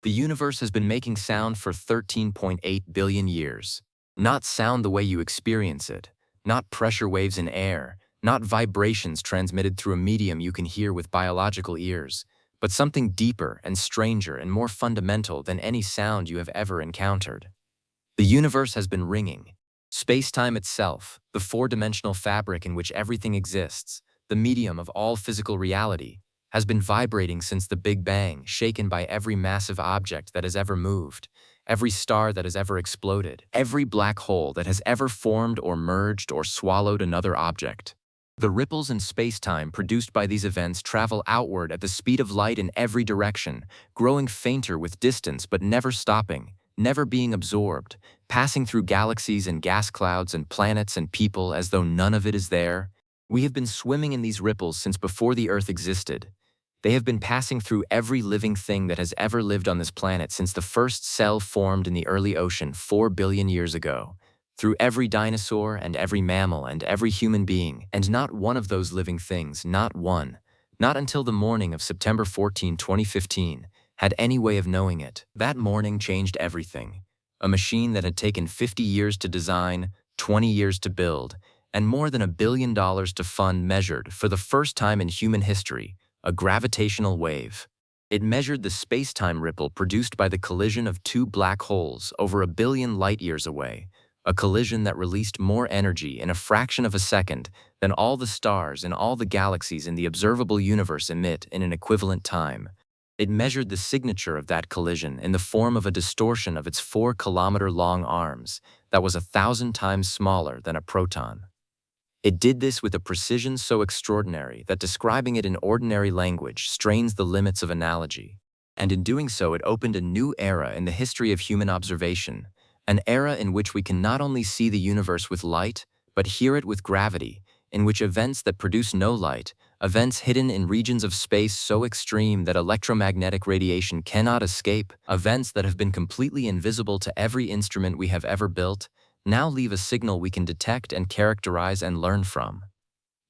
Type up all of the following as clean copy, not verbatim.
The universe has been making sound for 13.8 billion years. Not sound the way you experience it, not pressure waves in air, not vibrations transmitted through a medium you can hear with biological ears, but something deeper and stranger and more fundamental than any sound you have ever encountered. The universe has been ringing. Space-time itself, the four-dimensional fabric in which everything exists, the medium of all physical reality, has been vibrating since the Big Bang, shaken by every massive object that has ever moved, every star that has ever exploded, every black hole that has ever formed or merged or swallowed another object. The ripples in space-time produced by these events travel outward at the speed of light in every direction, growing fainter with distance but never stopping, never being absorbed, passing through galaxies and gas clouds and planets and people as though none of it is there. We have been swimming in these ripples since before the Earth existed. They have been passing through every living thing that has ever lived on this planet since the first cell formed in the early ocean 4 billion years ago, through every dinosaur and every mammal and every human being, and not one of those living things, not one, not until the morning of September 14, 2015, had any way of knowing it. That morning changed everything. A machine that had taken 50 years to design, 20 years to build, and more than $1 billion to fund measured, for the first time in human history, a gravitational wave. It measured the space-time ripple produced by the collision of two black holes over 1 billion light-years away, a collision that released more energy in a fraction of a second than all the stars and all the galaxies in the observable universe emit in an equivalent time. It measured the signature of that collision in the form of a distortion of its 4-kilometer-long arms that was 1,000 times smaller than a proton. It did this with a precision so extraordinary that describing it in ordinary language strains the limits of analogy. And in doing so, it opened a new era in the history of human observation, an era in which we can not only see the universe with light, but hear it with gravity, in which events that produce no light, events hidden in regions of space so extreme that electromagnetic radiation cannot escape, events that have been completely invisible to every instrument we have ever built, now leave a signal we can detect and characterize and learn from.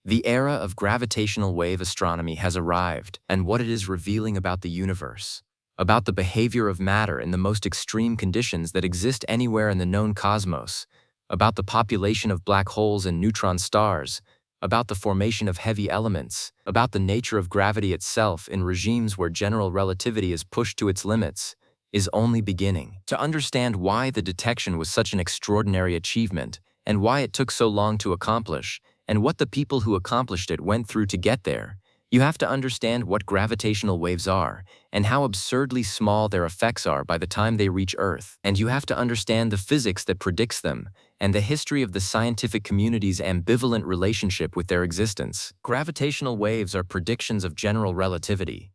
The era of gravitational wave astronomy has arrived, and what it is revealing about the universe, about the behavior of matter in the most extreme conditions that exist anywhere in the known cosmos, about the population of black holes and neutron stars, about the formation of heavy elements, about the nature of gravity itself in regimes where general relativity is pushed to its limits, is only beginning. To understand why the detection was such an extraordinary achievement, and why it took so long to accomplish, and what the people who accomplished it went through to get there, you have to understand what gravitational waves are, and how absurdly small their effects are by the time they reach Earth. And you have to understand the physics that predicts them, and the history of the scientific community's ambivalent relationship with their existence. Gravitational waves are predictions of general relativity.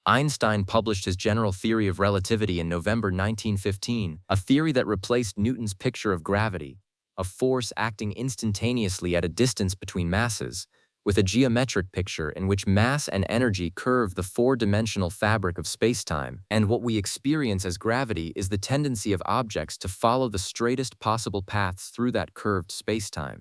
Einstein published his general theory of relativity in November 1915, a theory that replaced Newton's picture of gravity, a force acting instantaneously at a distance between masses, with a geometric picture in which mass and energy curve the four-dimensional fabric of spacetime, and what we experience as gravity is the tendency of objects to follow the straightest possible paths through that curved spacetime.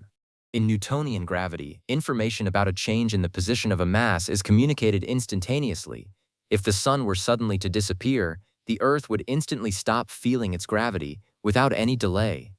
In Newtonian gravity, information about a change in the position of a mass is communicated instantaneously. If the sun were suddenly to disappear, the Earth would instantly stop feeling its gravity without any delay.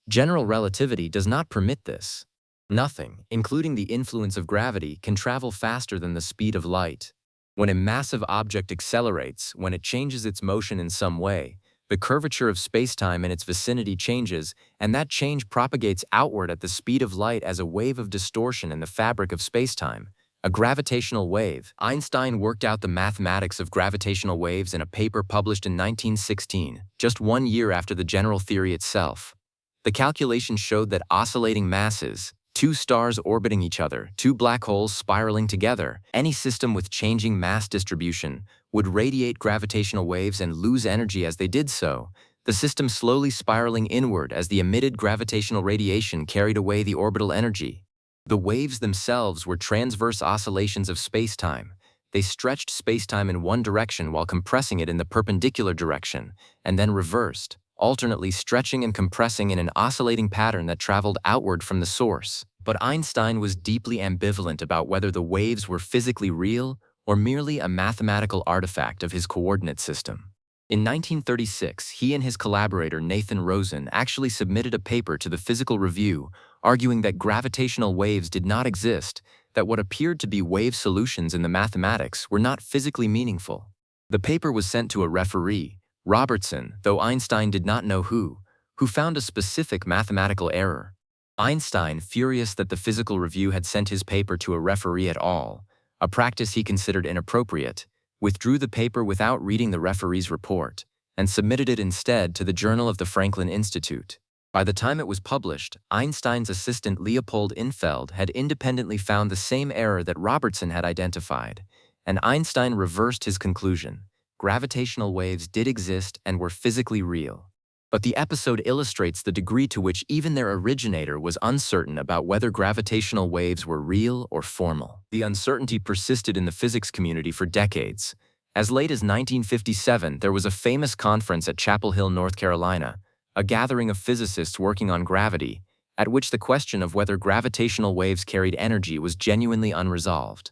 General relativity does not permit this. Nothing, including the influence of gravity, can travel faster than the speed of light. When a massive object accelerates, when it changes its motion in some way, the curvature of spacetime in its vicinity changes, and that change propagates outward at the speed of light as a wave of distortion in the fabric of spacetime. A gravitational wave. Einstein worked out the mathematics of gravitational waves in a paper published in 1916, just 1 year after the general theory itself. The calculations showed that oscillating masses, two stars orbiting each other, two black holes spiraling together, any system with changing mass distribution, would radiate gravitational waves and lose energy as they did so, the system slowly spiraling inward as the emitted gravitational radiation carried away the orbital energy. The waves themselves were transverse oscillations of spacetime. They stretched spacetime in one direction while compressing it in the perpendicular direction, and then reversed, alternately stretching and compressing in an oscillating pattern that traveled outward from the source. But Einstein was deeply ambivalent about whether the waves were physically real or merely a mathematical artifact of his coordinate system. In 1936, he and his collaborator Nathan Rosen actually submitted a paper to the Physical Review, arguing that gravitational waves did not exist, that what appeared to be wave solutions in the mathematics were not physically meaningful. The paper was sent to a referee, Robertson, though Einstein did not know who found a specific mathematical error. Einstein, furious that the Physical Review had sent his paper to a referee at all, a practice he considered inappropriate, withdrew the paper without reading the referee's report, and submitted it instead to the Journal of the Franklin Institute. By the time it was published, Einstein's assistant Leopold Infeld had independently found the same error that Robertson had identified, and Einstein reversed his conclusion. Gravitational waves did exist and were physically real. But the episode illustrates the degree to which even their originator was uncertain about whether gravitational waves were real or formal. The uncertainty persisted in the physics community for decades. As late as 1957, there was a famous conference at Chapel Hill, North Carolina, a gathering of physicists working on gravity, at which the question of whether gravitational waves carried energy was genuinely unresolved.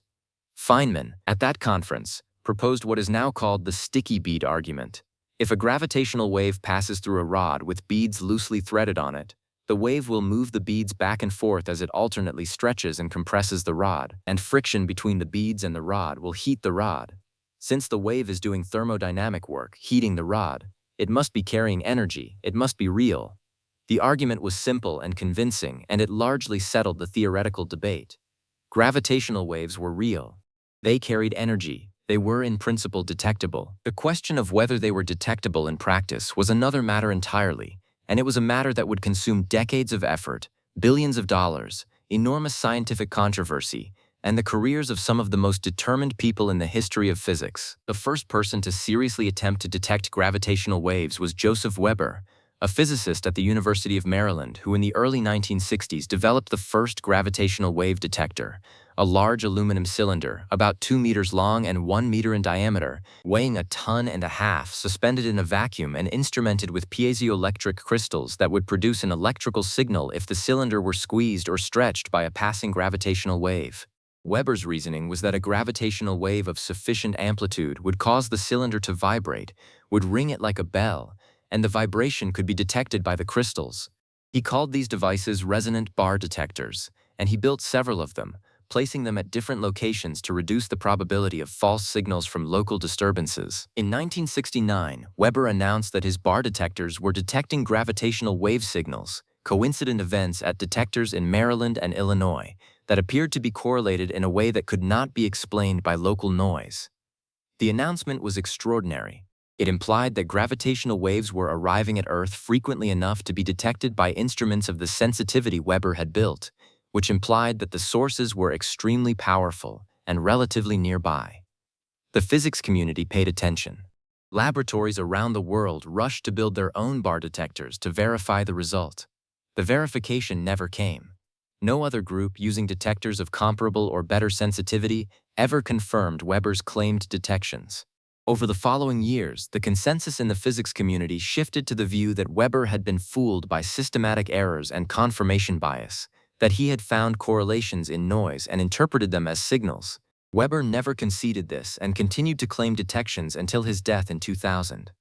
Feynman, at that conference, proposed what is now called the sticky bead argument. If a gravitational wave passes through a rod with beads loosely threaded on it, the wave will move the beads back and forth as it alternately stretches and compresses the rod, and friction between the beads and the rod will heat the rod. Since the wave is doing thermodynamic work, heating the rod, it must be carrying energy, it must be real. The argument was simple and convincing, and it largely settled the theoretical debate. Gravitational waves were real. They carried energy. They were in principle detectable. The question of whether they were detectable in practice was another matter entirely, and it was a matter that would consume decades of effort, billions of dollars, enormous scientific controversy, and the careers of some of the most determined people in the history of physics. The first person to seriously attempt to detect gravitational waves was Joseph Weber, a physicist at the University of Maryland who in the early 1960s developed the first gravitational wave detector, a large aluminum cylinder about 2 meters long and 1 meter in diameter, weighing 1.5 tons, suspended in a vacuum and instrumented with piezoelectric crystals that would produce an electrical signal if the cylinder were squeezed or stretched by a passing gravitational wave. Weber's reasoning was that a gravitational wave of sufficient amplitude would cause the cylinder to vibrate, would ring it like a bell, and the vibration could be detected by the crystals. He called these devices resonant bar detectors, and he built several of them, placing them at different locations to reduce the probability of false signals from local disturbances. In 1969, Weber announced that his bar detectors were detecting gravitational wave signals, coincident events at detectors in Maryland and Illinois, that appeared to be correlated in a way that could not be explained by local noise. The announcement was extraordinary. It implied that gravitational waves were arriving at Earth frequently enough to be detected by instruments of the sensitivity Weber had built, which implied that the sources were extremely powerful and relatively nearby. The physics community paid attention. Laboratories around the world rushed to build their own bar detectors to verify the result. The verification never came. No other group using detectors of comparable or better sensitivity ever confirmed Weber's claimed detections. Over the following years, the consensus in the physics community shifted to the view that Weber had been fooled by systematic errors and confirmation bias, that he had found correlations in noise and interpreted them as signals. Weber never conceded this and continued to claim detections until his death in 2000.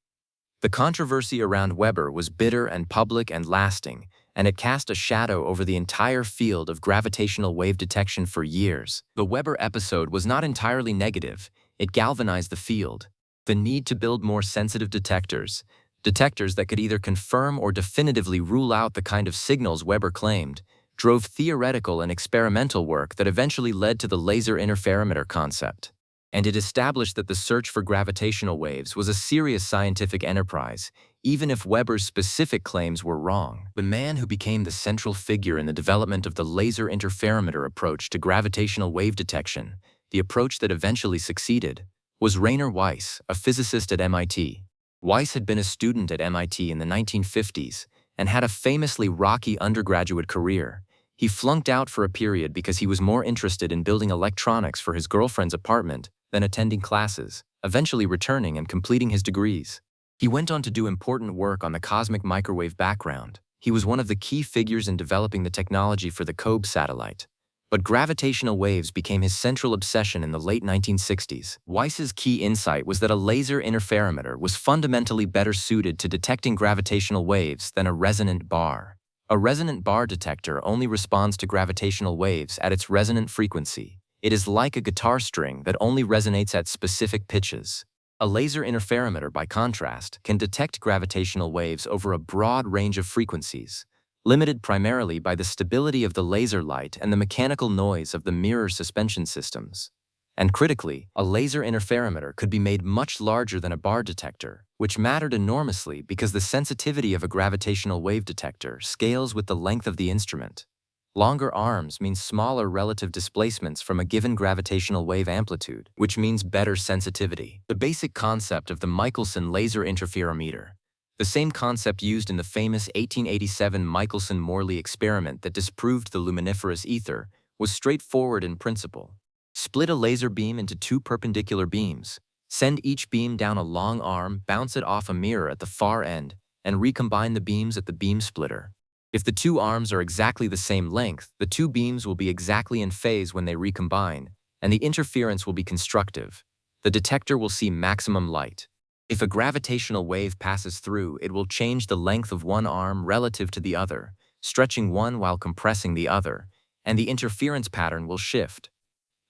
The controversy around Weber was bitter and public and lasting, and it cast a shadow over the entire field of gravitational wave detection for years. The Weber episode was not entirely negative. It galvanized the field. The need to build more sensitive detectors that could either confirm or definitively rule out the kind of signals Weber claimed, drove theoretical and experimental work that eventually led to the laser interferometer concept. And it established that the search for gravitational waves was a serious scientific enterprise, even if Weber's specific claims were wrong. The man who became the central figure in the development of the laser interferometer approach to gravitational wave detection, the approach that eventually succeeded, was Rainer Weiss, a physicist at MIT. Weiss had been a student at MIT in the 1950s and had a famously rocky undergraduate career. He flunked out for a period because he was more interested in building electronics for his girlfriend's apartment than attending classes, eventually returning and completing his degrees. He went on to do important work on the cosmic microwave background. He was one of the key figures in developing the technology for the COBE satellite. But gravitational waves became his central obsession in the late 1960s. Weiss's key insight was that a laser interferometer was fundamentally better suited to detecting gravitational waves than a resonant bar. A resonant bar detector only responds to gravitational waves at its resonant frequency. It is like a guitar string that only resonates at specific pitches. A laser interferometer, by contrast, can detect gravitational waves over a broad range of frequencies, limited primarily by the stability of the laser light and the mechanical noise of the mirror suspension systems. And critically, a laser interferometer could be made much larger than a bar detector, which mattered enormously because the sensitivity of a gravitational wave detector scales with the length of the instrument. Longer arms mean smaller relative displacements from a given gravitational wave amplitude, which means better sensitivity. The basic concept of the Michelson laser interferometer, the same concept used in the famous 1887 Michelson-Morley experiment that disproved the luminiferous ether, was straightforward in principle. Split a laser beam into two perpendicular beams, send each beam down a long arm, bounce it off a mirror at the far end, and recombine the beams at the beam splitter. If the two arms are exactly the same length, the two beams will be exactly in phase when they recombine, and the interference will be constructive. The detector will see maximum light. If a gravitational wave passes through, it will change the length of one arm relative to the other, stretching one while compressing the other, and the interference pattern will shift.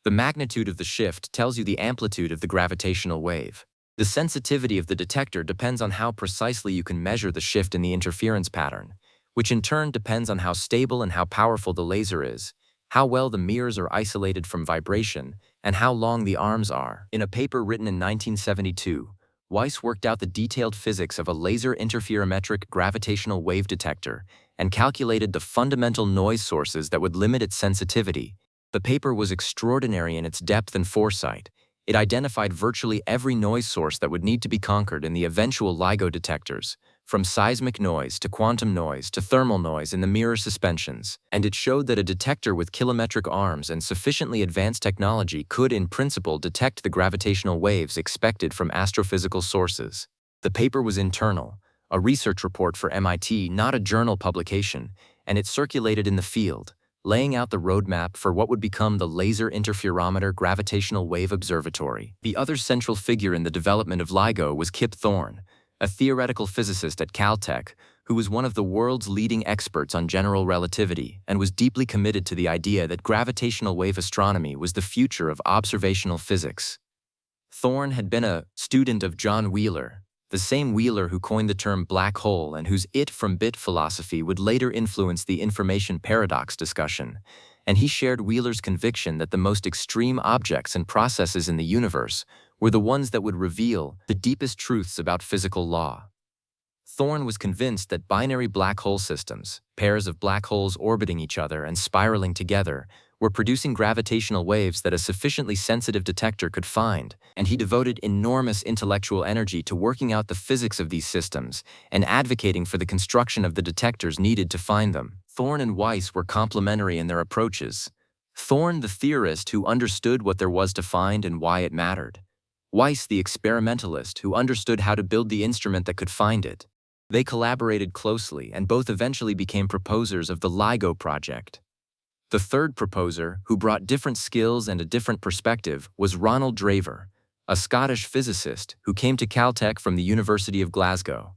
The magnitude of the shift tells you the amplitude of the gravitational wave. The sensitivity of the detector depends on how precisely you can measure the shift in the interference pattern, which in turn depends on how stable and how powerful the laser is, how well the mirrors are isolated from vibration, and how long the arms are. In a paper written in 1972, Weiss worked out the detailed physics of a laser interferometric gravitational wave detector and calculated the fundamental noise sources that would limit its sensitivity. The paper was extraordinary in its depth and foresight. It identified virtually every noise source that would need to be conquered in the eventual LIGO detectors, from seismic noise to quantum noise to thermal noise in the mirror suspensions, and it showed that a detector with kilometric arms and sufficiently advanced technology could, in principle, detect the gravitational waves expected from astrophysical sources. The paper was internal, a research report for MIT, not a journal publication, and it circulated in the field, laying out the roadmap for what would become the Laser Interferometer Gravitational Wave Observatory. The other central figure in the development of LIGO was Kip Thorne, a theoretical physicist at Caltech who was one of the world's leading experts on general relativity and was deeply committed to the idea that gravitational wave astronomy was the future of observational physics. Thorne had been a student of John Wheeler, the same Wheeler who coined the term black hole and whose it from bit philosophy would later influence the information paradox discussion, and he shared Wheeler's conviction that the most extreme objects and processes in the universe were the ones that would reveal the deepest truths about physical law. Thorne was convinced that binary black hole systems, pairs of black holes orbiting each other and spiraling together, were producing gravitational waves that a sufficiently sensitive detector could find, and he devoted enormous intellectual energy to working out the physics of these systems and advocating for the construction of the detectors needed to find them. Thorne and Weiss were complementary in their approaches. Thorne, the theorist who understood what there was to find and why it mattered. Weiss, the experimentalist who understood how to build the instrument that could find it. They collaborated closely and both eventually became proposers of the LIGO project. The third proposer, who brought different skills and a different perspective, was Ronald Draver, a Scottish physicist who came to Caltech from the University of Glasgow.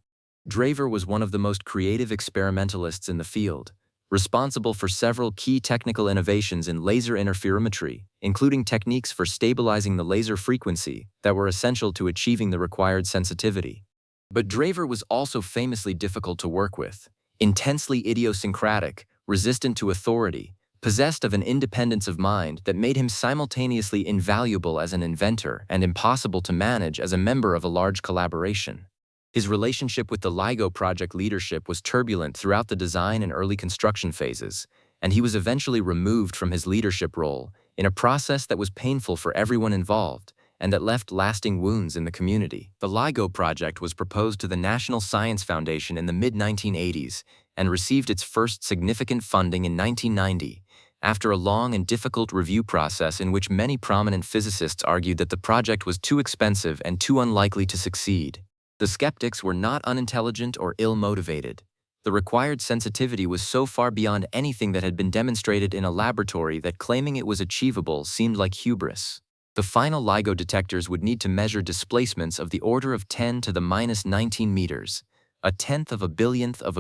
Draver was one of the most creative experimentalists in the field, responsible for several key technical innovations in laser interferometry, including techniques for stabilizing the laser frequency that were essential to achieving the required sensitivity. But Draver was also famously difficult to work with, intensely idiosyncratic, resistant to authority, possessed of an independence of mind that made him simultaneously invaluable as an inventor and impossible to manage as a member of a large collaboration. His relationship with the LIGO project leadership was turbulent throughout the design and early construction phases, and he was eventually removed from his leadership role in a process that was painful for everyone involved and that left lasting wounds in the community. The LIGO project was proposed to the National Science Foundation in the mid-1980s and received its first significant funding in 1990, after a long and difficult review process in which many prominent physicists argued that the project was too expensive and too unlikely to succeed. The skeptics were not unintelligent or ill-motivated. The required sensitivity was so far beyond anything that had been demonstrated in a laboratory that claiming it was achievable seemed like hubris. The final LIGO detectors would need to measure displacements of the order of 10 to the minus 19 meters, a tenth of a billionth of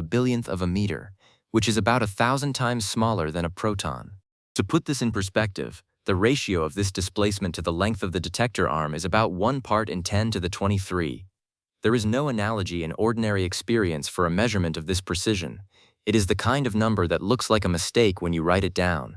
a meter, which is about 1,000 times smaller than a proton. To put this in perspective, the ratio of this displacement to the length of the detector arm is about 1 part in 10 to the 23. There is no analogy in ordinary experience for a measurement of this precision. It is the kind of number that looks like a mistake when you write it down.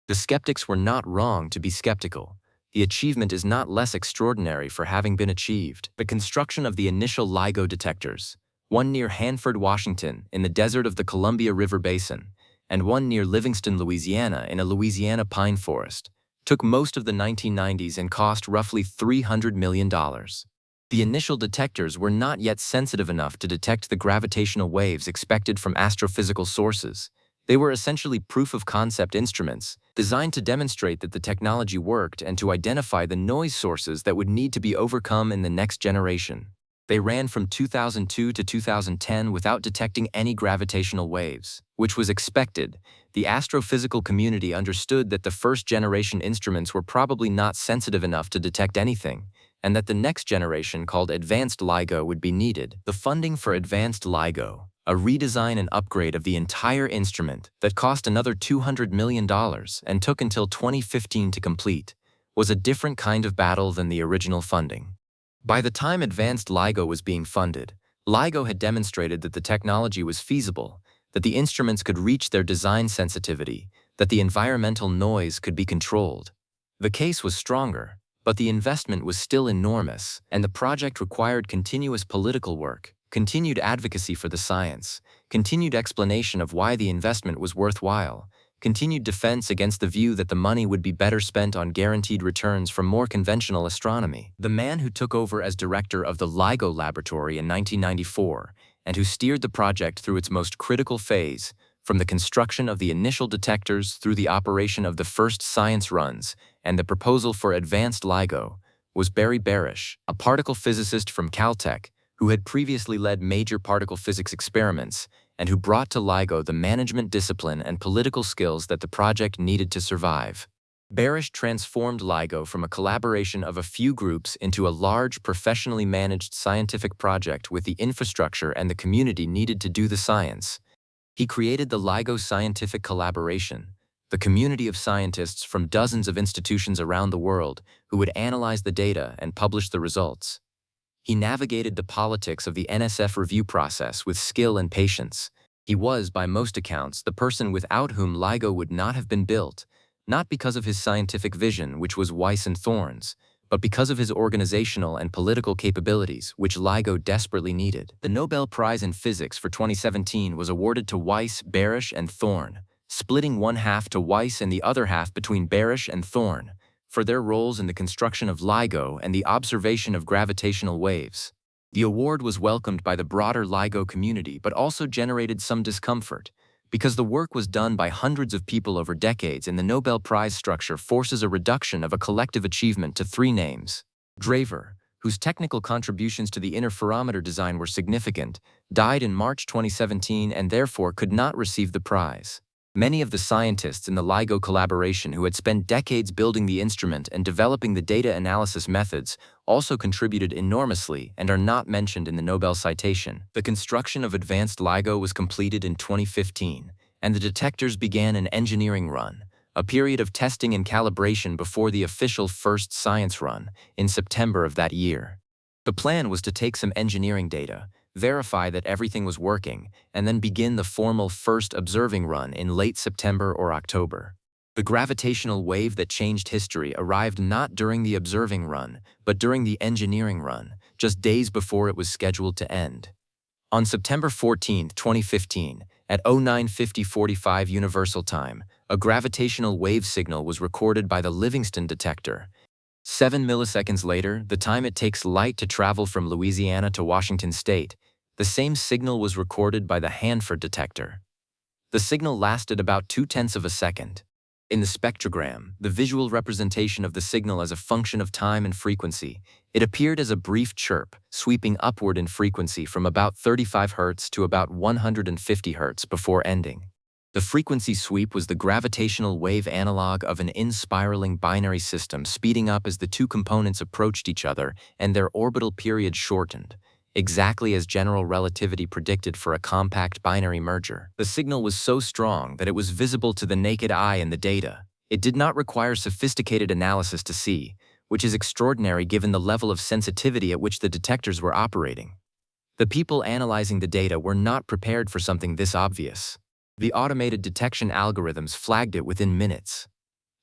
The skeptics were not wrong to be skeptical. The achievement is not less extraordinary for having been achieved. The construction of the initial LIGO detectors, one near Hanford, Washington, in the desert of the Columbia River Basin, and one near Livingston, Louisiana, in a Louisiana pine forest, took most of the 1990s and cost roughly $300 million. The initial detectors were not yet sensitive enough to detect the gravitational waves expected from astrophysical sources. They were essentially proof-of-concept instruments, designed to demonstrate that the technology worked and to identify the noise sources that would need to be overcome in the next generation. They ran from 2002 to 2010 without detecting any gravitational waves, which was expected. The astrophysical community understood that the first-generation instruments were probably not sensitive enough to detect anything, and that the next generation, called Advanced LIGO, would be needed. The funding for Advanced LIGO, a redesign and upgrade of the entire instrument that cost another $200 million and took until 2015 to complete, was a different kind of battle than the original funding. By the time Advanced LIGO was being funded, LIGO had demonstrated that the technology was feasible, that the instruments could reach their design sensitivity, that the environmental noise could be controlled. The case was stronger, but the investment was still enormous, and the project required continuous political work, continued advocacy for the science, continued explanation of why the investment was worthwhile, continued defense against the view that the money would be better spent on guaranteed returns from more conventional astronomy. The man who took over as director of the LIGO laboratory in 1994 and who steered the project through its most critical phase, from the construction of the initial detectors through the operation of the first science runs and the proposal for Advanced LIGO, was Barry Barish, a particle physicist from Caltech who had previously led major particle physics experiments and who brought to LIGO the management discipline and political skills that the project needed to survive. Barish transformed LIGO from a collaboration of a few groups into a large, professionally managed scientific project with the infrastructure and the community needed to do the science. He created the LIGO Scientific Collaboration, the community of scientists from dozens of institutions around the world who would analyze the data and publish the results. He navigated the politics of the NSF review process with skill and patience. He was, by most accounts, the person without whom LIGO would not have been built, not because of his scientific vision, which was Weiss and Thorne's, but because of his organizational and political capabilities, which LIGO desperately needed. The Nobel Prize in Physics for 2017 was awarded to Weiss, Barish, and Thorne, splitting one half to Weiss and the other half between Barish and Thorne, for their roles in the construction of LIGO and the observation of gravitational waves. The award was welcomed by the broader LIGO community but also generated some discomfort, because the work was done by hundreds of people over decades and the Nobel Prize structure forces a reduction of a collective achievement to 3 names. Draver, whose technical contributions to the interferometer design were significant, died in March 2017 and therefore could not receive the prize. Many of the scientists in the LIGO collaboration who had spent decades building the instrument and developing the data analysis methods also contributed enormously and are not mentioned in the Nobel citation. The construction of Advanced LIGO was completed in 2015, and the detectors began an engineering run, a period of testing and calibration before the official first science run in September of that year. The plan was to take some engineering data, verify that everything was working, and then begin the formal first observing run in late September or October. The gravitational wave that changed history arrived not during the observing run, but during the engineering run, just days before it was scheduled to end. On September 14, 2015, at 09:50:45 Universal Time, a gravitational wave signal was recorded by the Livingston detector. 7 milliseconds later, the time it takes light to travel from Louisiana to Washington State, the same signal was recorded by the Hanford detector. The signal lasted about 0.2 of a second. In the spectrogram, the visual representation of the signal as a function of time and frequency, it appeared as a brief chirp, sweeping upward in frequency from about 35 Hz to about 150 Hz before ending. The frequency sweep was the gravitational wave analog of an in-spiraling binary system speeding up as the two components approached each other and their orbital period shortened, exactly as general relativity predicted for a compact binary merger. The signal was so strong that it was visible to the naked eye in the data. It did not require sophisticated analysis to see, which is extraordinary given the level of sensitivity at which the detectors were operating. The people analyzing the data were not prepared for something this obvious. The automated detection algorithms flagged it within minutes.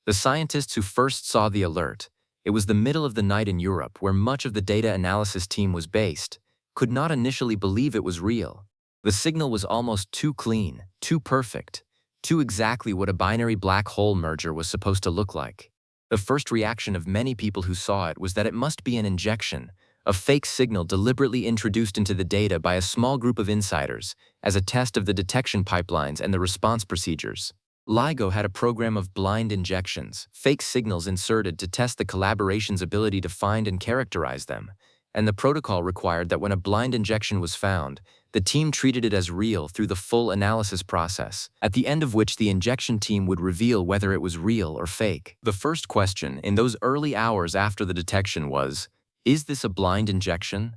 The scientists who first saw the alert, it was the middle of the night in Europe where much of the data analysis team was based, could not initially believe it was real. The signal was almost too clean, too perfect, too exactly what a binary black hole merger was supposed to look like. The first reaction of many people who saw it was that it must be an injection, a fake signal deliberately introduced into the data by a small group of insiders as a test of the detection pipelines and the response procedures. LIGO had a program of blind injections, fake signals inserted to test the collaboration's ability to find and characterize them, and the protocol required that when a blind injection was found, the team treated it as real through the full analysis process, at the end of which the injection team would reveal whether it was real or fake. The first question in those early hours after the detection was, is this a blind injection?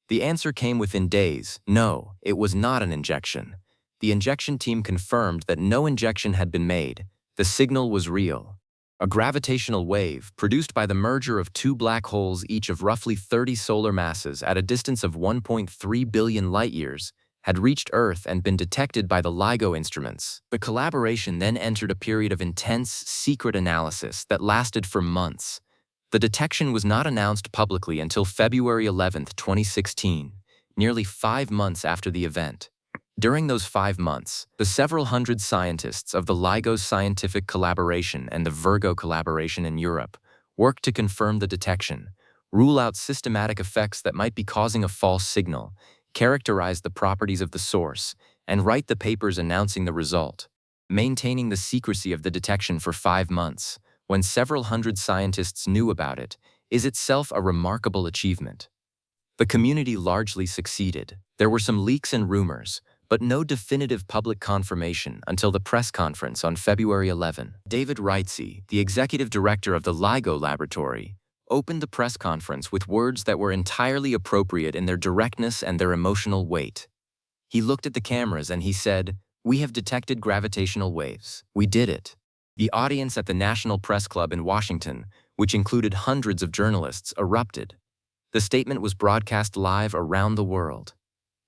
The answer came within days. No, it was not an injection. The injection team confirmed that no injection had been made. The signal was real. A gravitational wave, produced by the merger of two black holes each of roughly 30 solar masses at a distance of 1.3 billion light-years, had reached Earth and been detected by the LIGO instruments. The collaboration then entered a period of intense, secret analysis that lasted for months. The detection was not announced publicly until February 11, 2016, nearly 5 months after the event. During those 5 months, the several hundred scientists of the LIGO Scientific Collaboration and the Virgo Collaboration in Europe worked to confirm the detection, rule out systematic effects that might be causing a false signal, characterize the properties of the source, and write the papers announcing the result. Maintaining the secrecy of the detection for 5 months, when several hundred scientists knew about it, is itself a remarkable achievement. The community largely succeeded. There were some leaks and rumors, but no definitive public confirmation until the press conference on February 11. David Reitze, the executive director of the LIGO laboratory, opened the press conference with words that were entirely appropriate in their directness and their emotional weight. He looked at the cameras and he said, "We have detected gravitational waves. We did it." The audience at the National Press Club in Washington, which included hundreds of journalists, erupted. The statement was broadcast live around the world.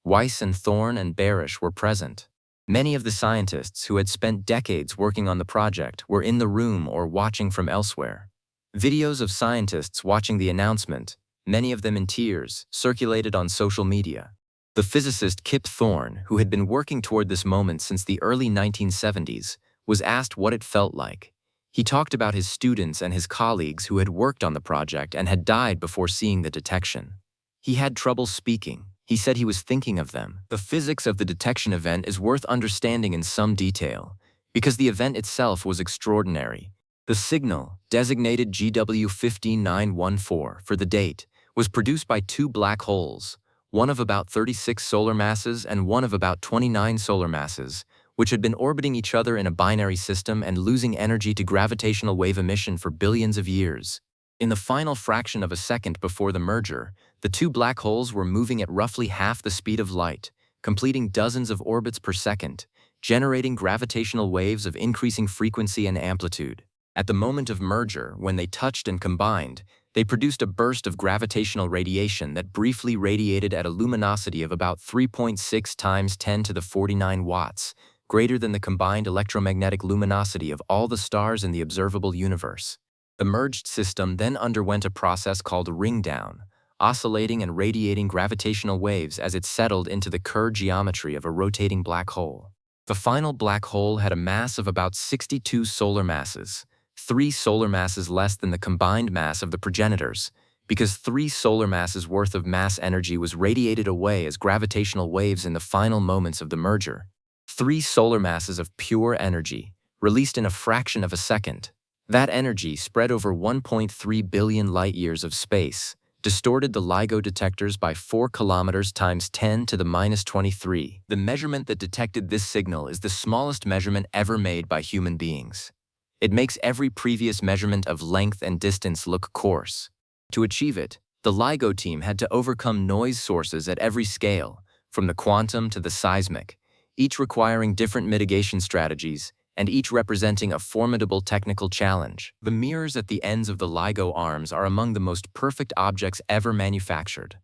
Weiss and Thorne and Barish were present. Many of the scientists who had spent decades working on the project were in the room or watching from elsewhere. Videos of scientists watching the announcement, many of them in tears, circulated on social media. The physicist Kip Thorne, who had been working toward this moment since the early 1970s, was asked what it felt like. He talked about his students and his colleagues who had worked on the project and had died before seeing the detection. He had trouble speaking. He said he was thinking of them. The physics of the detection event is worth understanding in some detail, because the event itself was extraordinary. The signal, designated GW15914 for the date, was produced by two black holes, one of about 36 solar masses and one of about 29 solar masses, which had been orbiting each other in a binary system and losing energy to gravitational wave emission for billions of years. In the final fraction of a second before the merger, the two black holes were moving at roughly half the speed of light, completing dozens of orbits per second, generating gravitational waves of increasing frequency and amplitude. At the moment of merger, when they touched and combined, they produced a burst of gravitational radiation that briefly radiated at a luminosity of about 3.6 times 10 to the 49 watts, greater than the combined electromagnetic luminosity of all the stars in the observable universe. The merged system then underwent a process called ring-down, oscillating and radiating gravitational waves as it settled into the Kerr geometry of a rotating black hole. The final black hole had a mass of about 62 solar masses, 3 solar masses less than the combined mass of the progenitors, because 3 solar masses worth of mass energy was radiated away as gravitational waves in the final moments of the merger. 3 solar masses of pure energy, released in a fraction of a second. That energy, spread over 1.3 billion light-years of space, distorted the LIGO detectors by 4 kilometers times 10 to the minus 23. The measurement that detected this signal is the smallest measurement ever made by human beings. It makes every previous measurement of length and distance look coarse. To achieve it, the LIGO team had to overcome noise sources at every scale, from the quantum to the seismic, each requiring different mitigation strategies and each representing a formidable technical challenge. The mirrors at the ends of the LIGO arms are among the most perfect objects ever manufactured.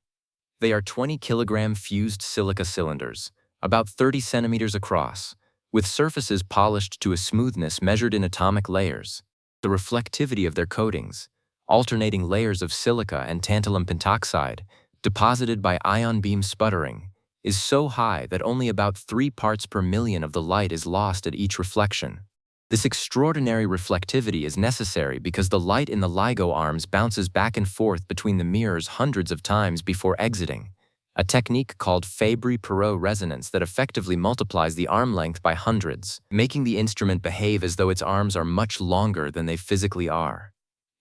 They are 20-kilogram fused silica cylinders, about 30 centimeters across, with surfaces polished to a smoothness measured in atomic layers. The reflectivity of their coatings, alternating layers of silica and tantalum pentoxide, deposited by ion beam sputtering, is so high that only about 3 parts per million of the light is lost at each reflection. This extraordinary reflectivity is necessary because the light in the LIGO arms bounces back and forth between the mirrors hundreds of times before exiting, a technique called Fabry-Perot resonance that effectively multiplies the arm length by hundreds, making the instrument behave as though its arms are much longer than they physically are.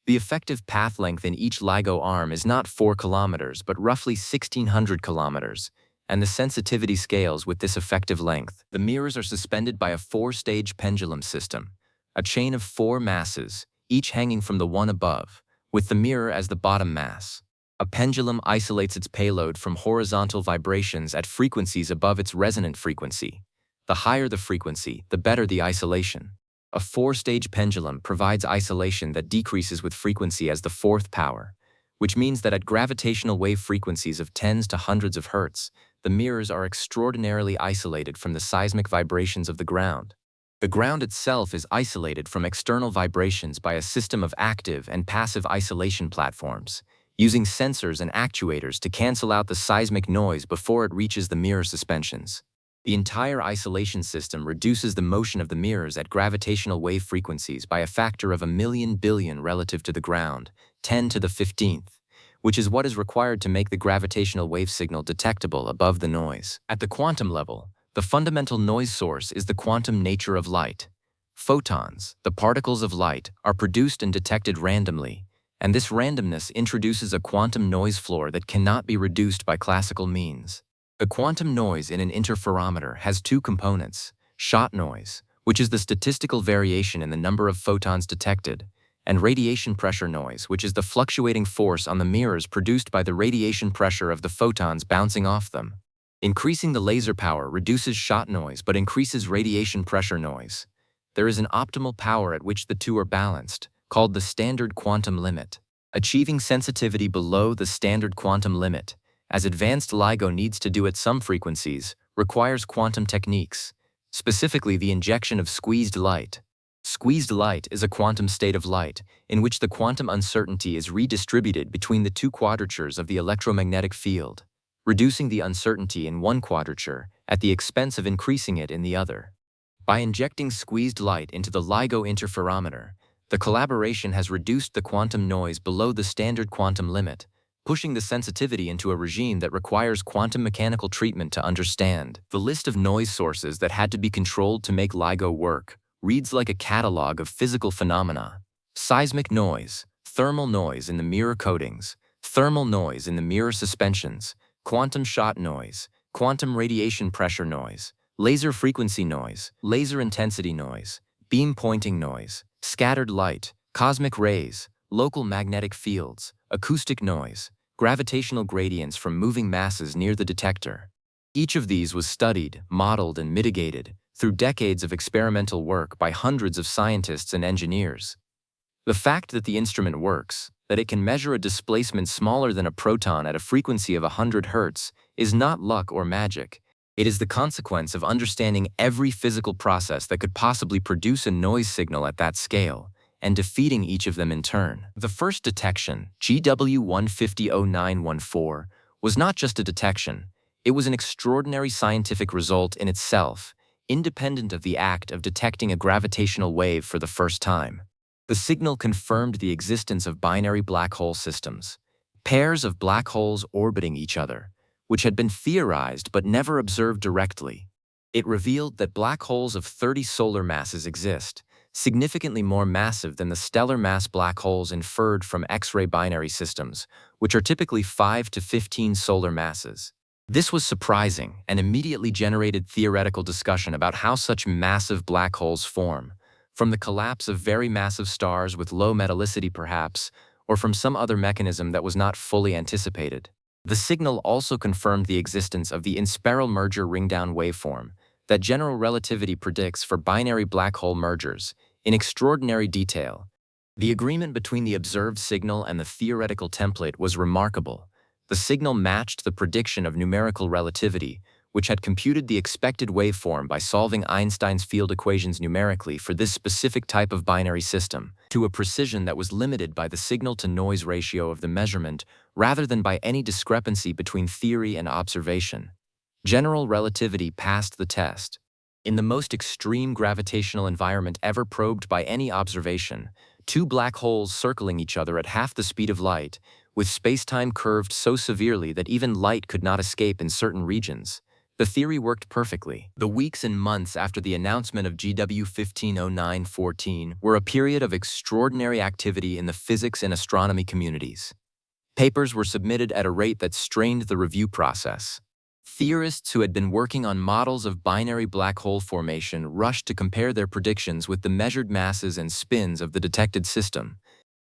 The effective path length in each LIGO arm is not 4 kilometers but roughly 1,600 kilometers, and the sensitivity scales with this effective length. The mirrors are suspended by a 4-stage pendulum system, a chain of 4 masses, each hanging from the one above, with the mirror as the bottom mass. A pendulum isolates its payload from horizontal vibrations at frequencies above its resonant frequency. The higher the frequency, the better the isolation. A 4-stage pendulum provides isolation that decreases with frequency as the 4th power, which means that at gravitational wave frequencies of tens to hundreds of hertz, the mirrors are extraordinarily isolated from the seismic vibrations of the ground. The ground itself is isolated from external vibrations by a system of active and passive isolation platforms, using sensors and actuators to cancel out the seismic noise before it reaches the mirror suspensions. The entire isolation system reduces the motion of the mirrors at gravitational wave frequencies by a factor of 1,000,000 billion relative to the ground, 10 to the 15th, which is what is required to make the gravitational wave signal detectable above the noise. At the quantum level, the fundamental noise source is the quantum nature of light. Photons, the particles of light, are produced and detected randomly, and this randomness introduces a quantum noise floor that cannot be reduced by classical means. The quantum noise in an interferometer has 2 components: shot noise, which is the statistical variation in the number of photons detected, and radiation pressure noise, which is the fluctuating force on the mirrors produced by the radiation pressure of the photons bouncing off them. Increasing the laser power reduces shot noise but increases radiation pressure noise. There is an optimal power at which the two are balanced, called the standard quantum limit. Achieving sensitivity below the standard quantum limit, as advanced LIGO needs to do at some frequencies, requires quantum techniques, specifically the injection of squeezed light. Squeezed light is a quantum state of light in which the quantum uncertainty is redistributed between the 2 quadratures of the electromagnetic field, reducing the uncertainty in one quadrature at the expense of increasing it in the other. By injecting squeezed light into the LIGO interferometer, the collaboration has reduced the quantum noise below the standard quantum limit, pushing the sensitivity into a regime that requires quantum mechanical treatment to understand. The list of noise sources that had to be controlled to make LIGO work reads like a catalog of physical phenomena: seismic noise, thermal noise in the mirror coatings, thermal noise in the mirror suspensions, quantum shot noise, quantum radiation pressure noise, laser frequency noise, laser intensity noise, beam pointing noise, scattered light, cosmic rays, local magnetic fields, acoustic noise, gravitational gradients from moving masses near the detector. Each of these was studied, modeled, and mitigated through decades of experimental work by hundreds of scientists and engineers. The fact that the instrument works, that it can measure a displacement smaller than a proton at a frequency of 100 Hz, is not luck or magic. It is the consequence of understanding every physical process that could possibly produce a noise signal at that scale, and defeating each of them in turn. The first detection, GW1500914, was not just a detection, it was an extraordinary scientific result in itself, independent of the act of detecting a gravitational wave for the first time. The signal confirmed the existence of binary black hole systems, pairs of black holes orbiting each other, which had been theorized but never observed directly. It revealed that black holes of 30 solar masses exist, significantly more massive than the stellar mass black holes inferred from X-ray binary systems, which are typically 5 to 15 solar masses. This was surprising and immediately generated theoretical discussion about how such massive black holes form, from the collapse of very massive stars with low metallicity perhaps, or from some other mechanism that was not fully anticipated. The signal also confirmed the existence of the in-spiral merger ring-down waveform that general relativity predicts for binary black hole mergers in extraordinary detail. The agreement between the observed signal and the theoretical template was remarkable. The signal matched the prediction of numerical relativity, which had computed the expected waveform by solving Einstein's field equations numerically for this specific type of binary system, to a precision that was limited by the signal-to-noise ratio of the measurement rather than by any discrepancy between theory and observation. General relativity passed the test. In the most extreme gravitational environment ever probed by any observation, two black holes circling each other at half the speed of light, with spacetime curved so severely that even light could not escape in certain regions. The theory worked perfectly. The weeks and months after the announcement of GW 150914 were a period of extraordinary activity in the physics and astronomy communities. Papers were submitted at a rate that strained the review process. Theorists who had been working on models of binary black hole formation rushed to compare their predictions with the measured masses and spins of the detected system.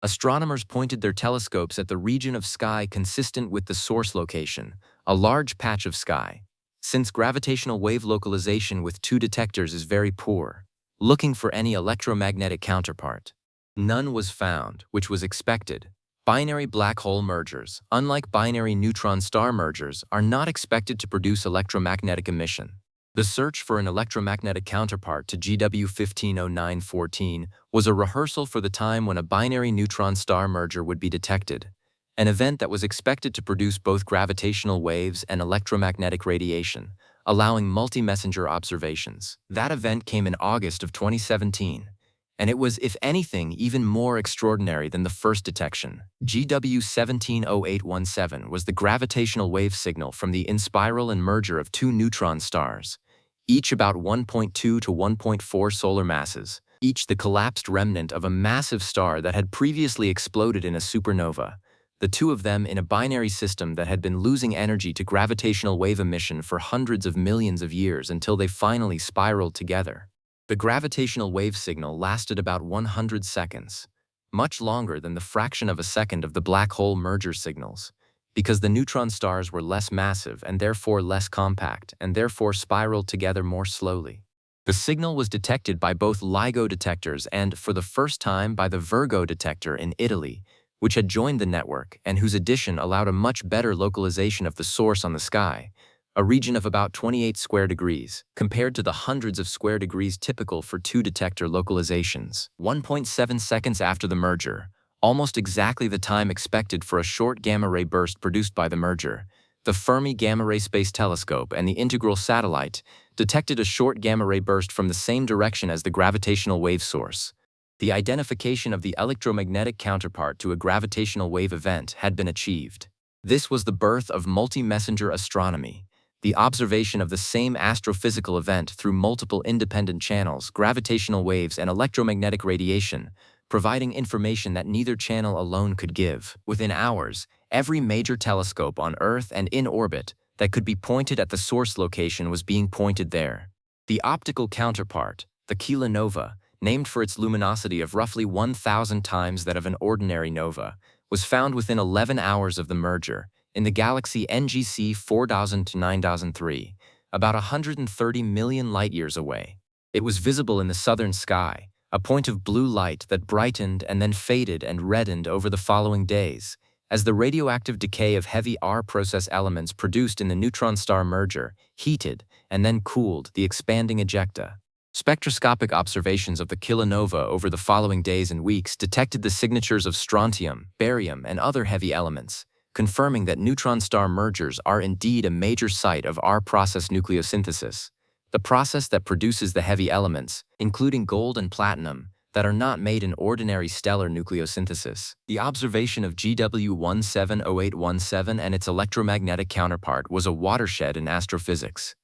Astronomers pointed their telescopes at the region of sky consistent with the source location, a large patch of sky. Since gravitational wave localization with two detectors is very poor, looking for any electromagnetic counterpart. None was found, which was expected. Binary black hole mergers, unlike binary neutron-star mergers, are not expected to produce electromagnetic emission. The search for an electromagnetic counterpart to GW 150914 was a rehearsal for the time when a binary neutron-star merger would be detected, an event that was expected to produce both gravitational waves and electromagnetic radiation, allowing multi-messenger observations. That event came in August of 2017. And it was, if anything, even more extraordinary than the first detection. GW 170817 was the gravitational wave signal from the in-spiral and merger of two neutron stars, each about 1.2 to 1.4 solar masses, each the collapsed remnant of a massive star that had previously exploded in a supernova, the two of them in a binary system that had been losing energy to gravitational wave emission for hundreds of millions of years until they finally spiraled together. The gravitational wave signal lasted about 100 seconds, much longer than the fraction of a second of the black hole merger signals, because the neutron stars were less massive and therefore less compact and therefore spiraled together more slowly. The signal was detected by both LIGO detectors and, for the first time, by the Virgo detector in Italy, which had joined the network and whose addition allowed a much better localization of the source on the sky, a region of about 28 square degrees, compared to the hundreds of square degrees typical for two detector localizations. 1.7 seconds after the merger, almost exactly the time expected for a short gamma-ray burst produced by the merger, the Fermi Gamma-Ray Space Telescope and the Integral Satellite detected a short gamma-ray burst from the same direction as the gravitational wave source. The identification of the electromagnetic counterpart to a gravitational wave event had been achieved. This was the birth of multi-messenger astronomy, the observation of the same astrophysical event through multiple independent channels, gravitational waves and electromagnetic radiation, providing information that neither channel alone could give. Within hours, every major telescope on Earth and in orbit that could be pointed at the source location was being pointed there. The optical counterpart, the kilonova, named for its luminosity of roughly 1,000 times that of an ordinary nova, was found within 11 hours of the merger, in the galaxy NGC 4000 to 9003, about 130 million light-years away. It was visible in the southern sky, a point of blue light that brightened and then faded and reddened over the following days, as the radioactive decay of heavy R-process elements produced in the neutron-star merger heated and then cooled the expanding ejecta. Spectroscopic observations of the kilonova over the following days and weeks detected the signatures of strontium, barium, and other heavy elements, confirming that neutron-star mergers are indeed a major site of R-process nucleosynthesis, the process that produces the heavy elements, including gold and platinum, that are not made in ordinary stellar nucleosynthesis. The observation of GW 170817 and its electromagnetic counterpart was a watershed in astrophysics.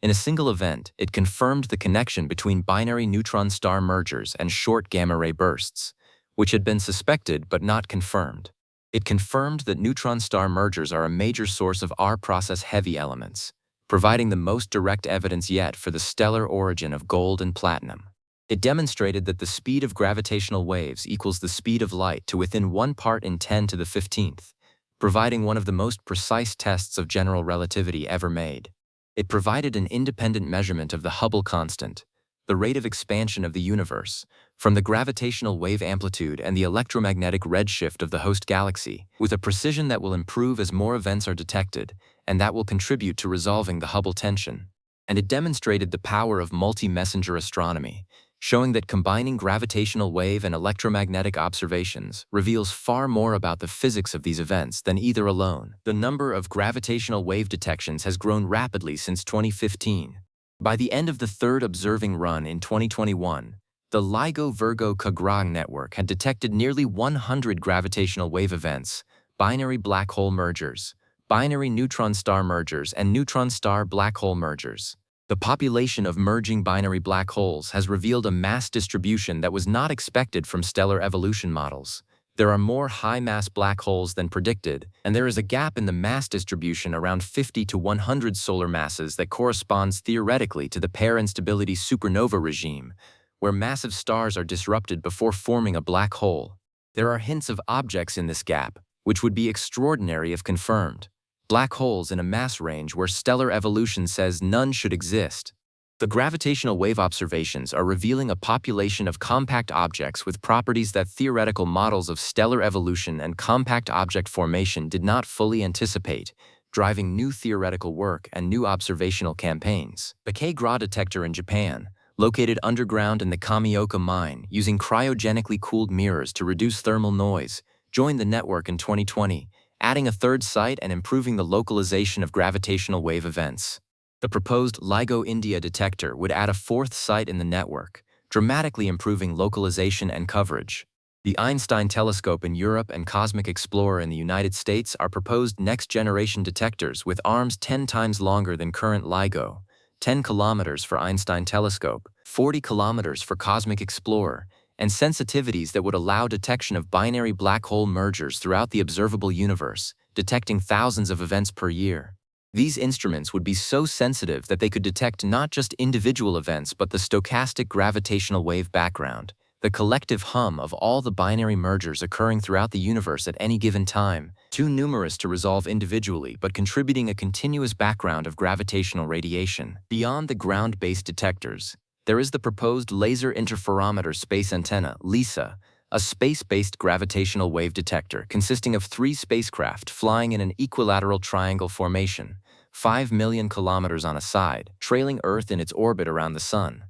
In a single event, it confirmed the connection between binary neutron star mergers and short gamma-ray bursts, which had been suspected but not confirmed. It confirmed that neutron star mergers are a major source of R-process heavy elements, providing the most direct evidence yet for the stellar origin of gold and platinum. It demonstrated that the speed of gravitational waves equals the speed of light to within 1 part in 10 to the 15th, providing one of the most precise tests of general relativity ever made. It provided an independent measurement of the Hubble constant, the rate of expansion of the universe, from the gravitational wave amplitude and the electromagnetic redshift of the host galaxy, with a precision that will improve as more events are detected, and that will contribute to resolving the Hubble tension. And it demonstrated the power of multi-messenger astronomy, showing that combining gravitational wave and electromagnetic observations reveals far more about the physics of these events than either alone. The number of gravitational wave detections has grown rapidly since 2015. By the end of the third observing run in 2021, the LIGO-Virgo-Cagrang network had detected nearly 100 gravitational wave events, binary black hole mergers, binary neutron star mergers, and neutron star black hole mergers. The population of merging binary black holes has revealed a mass distribution that was not expected from stellar evolution models. There are more high-mass black holes than predicted, and there is a gap in the mass distribution around 50 to 100 solar masses that corresponds theoretically to the pair instability supernova regime, where massive stars are disrupted before forming a black hole. There are hints of objects in this gap, which would be extraordinary if confirmed. Black holes in a mass range where stellar evolution says none should exist. The gravitational wave observations are revealing a population of compact objects with properties that theoretical models of stellar evolution and compact object formation did not fully anticipate, driving new theoretical work and new observational campaigns. The K-Gra detector in Japan, located underground in the Kamioka mine using cryogenically cooled mirrors to reduce thermal noise, joined the network in 2020, adding a third site and improving the localization of gravitational wave events. The proposed LIGO India detector would add a fourth site in the network, dramatically improving localization and coverage. The Einstein telescope in Europe and Cosmic Explorer in the United States are proposed next-generation detectors with arms 10 times longer than current LIGO, 10 kilometers for Einstein telescope, 40 kilometers for Cosmic Explorer, and sensitivities that would allow detection of binary black hole mergers throughout the observable universe, detecting thousands of events per year. These instruments would be so sensitive that they could detect not just individual events but the stochastic gravitational wave background, the collective hum of all the binary mergers occurring throughout the universe at any given time, too numerous to resolve individually but contributing a continuous background of gravitational radiation. Beyond the ground-based detectors, there is the proposed Laser Interferometer Space Antenna, LISA, a space-based gravitational wave detector consisting of 3 spacecraft flying in an equilateral triangle formation, 5 million kilometers on a side, trailing Earth in its orbit around the Sun.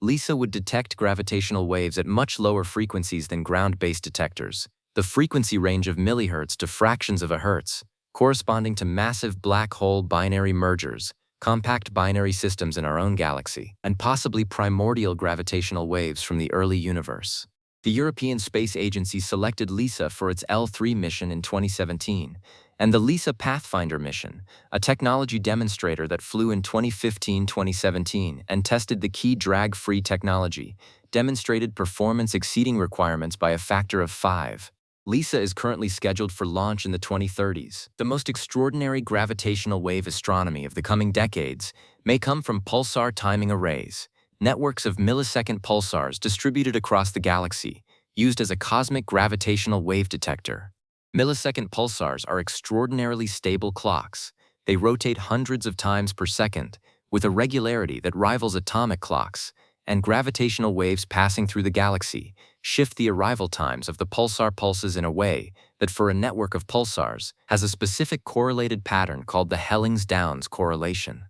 LISA would detect gravitational waves at much lower frequencies than ground-based detectors, the frequency range of millihertz to fractions of a hertz, corresponding to massive black hole binary mergers, compact binary systems in our own galaxy, and possibly primordial gravitational waves from the early universe. The European Space Agency selected LISA for its L3 mission in 2017, and the LISA Pathfinder mission, a technology demonstrator that flew in 2015-2017 and tested the key drag-free technology, demonstrated performance exceeding requirements by a factor of 5. LISA is currently scheduled for launch in the 2030s. The most extraordinary gravitational wave astronomy of the coming decades may come from pulsar timing arrays, networks of millisecond pulsars distributed across the galaxy, used as a cosmic gravitational wave detector. Millisecond pulsars are extraordinarily stable clocks. They rotate hundreds of times per second, with a regularity that rivals atomic clocks, and gravitational waves passing through the galaxy shift the arrival times of the pulsar pulses in a way that, for a network of pulsars, has a specific correlated pattern called the Hellings-Downs correlation.